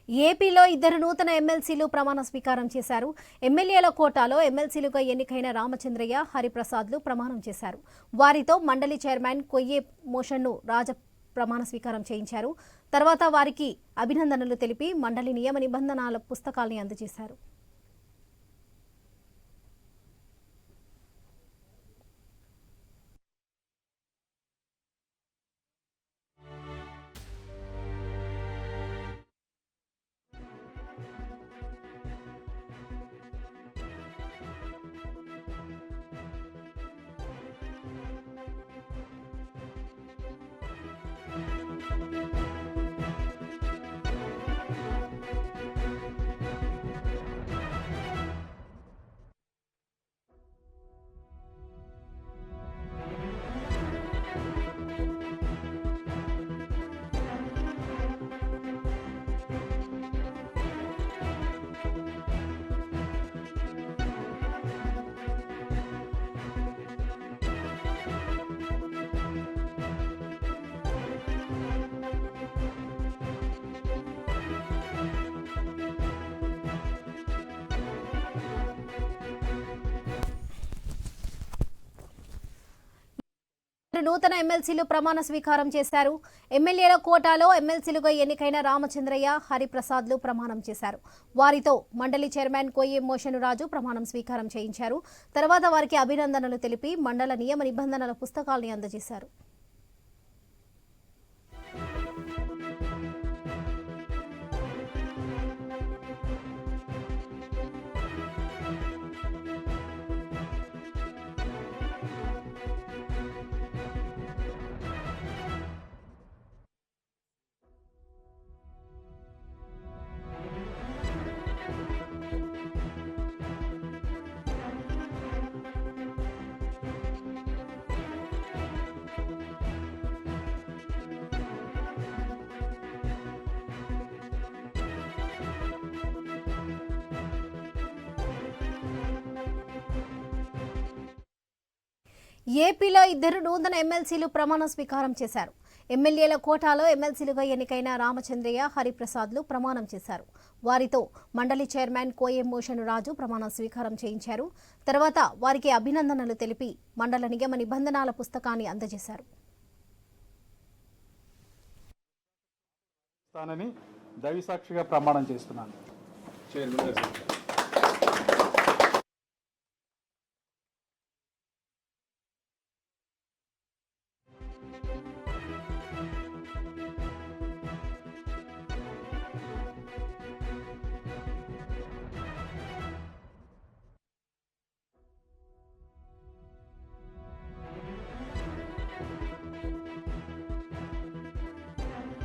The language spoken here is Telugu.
ఏపీలో ఇద్దరు నూతన ఎమ్మెల్సీలు ప్రమాణ స్వీకారం చేశారు. ఎమ్మెల్యేల కోటాలో ఎమ్మెల్సీలుగా ఎన్నికైన రామచంద్రయ్య, హరిప్రసాద్లు ప్రమాణం చేశారు. వారితో మండలి చైర్మన్ కొయ్యే మోషన్ను రాజ ప్రమాణ స్వీకారం చేయించారు. తర్వాత వారికి అభినందనలు తెలిపి మండలి నియమ నిబంధనల పుస్తకాల్ని అందజేశారు. నూతన ఎమ్మెల్సీలు ప్రమాణ స్వీకారం చేశారు. ఎమ్మెల్యేల కోటాలో ఎమ్మెల్సీలుగా ఎన్నికైన రామచంద్రయ్య, హరిప్రసాద్లు ప్రమాణం చేశారు. వారితో మండలి చైర్మన్ కొయ్యే మోషను రాజు ప్రమాణం స్వీకారం చేయించారు. తర్వాత వారికి అభినందనలు తెలిపి మండల నియమ నిబంధనల పుస్తకాల్ని అందజేశారు. ఏపీలో ఇద్దరు నూతన ఎమ్మెల్సీలు ప్రమాణ స్వీకారం చేశారు. ఎమ్మెల్యేల కోటాలో ఎమ్మెల్సీలుగా ఎన్నికైన రామచంద్రయ్య, హరిప్రసాద్లు ప్రమాణం చేశారు. వారితో మండలి చైర్మన్ కొయ్యే మోషను రాజు ప్రమాణ స్వీకారం చేయించారు. తర్వాత వారికి అభినందనలు తెలిపి మండల నియమ నిబంధనల పుస్తకాన్ని అందజేశారు. దైవసాక్షిగా ప్రమాణం చేస్తున్నాను.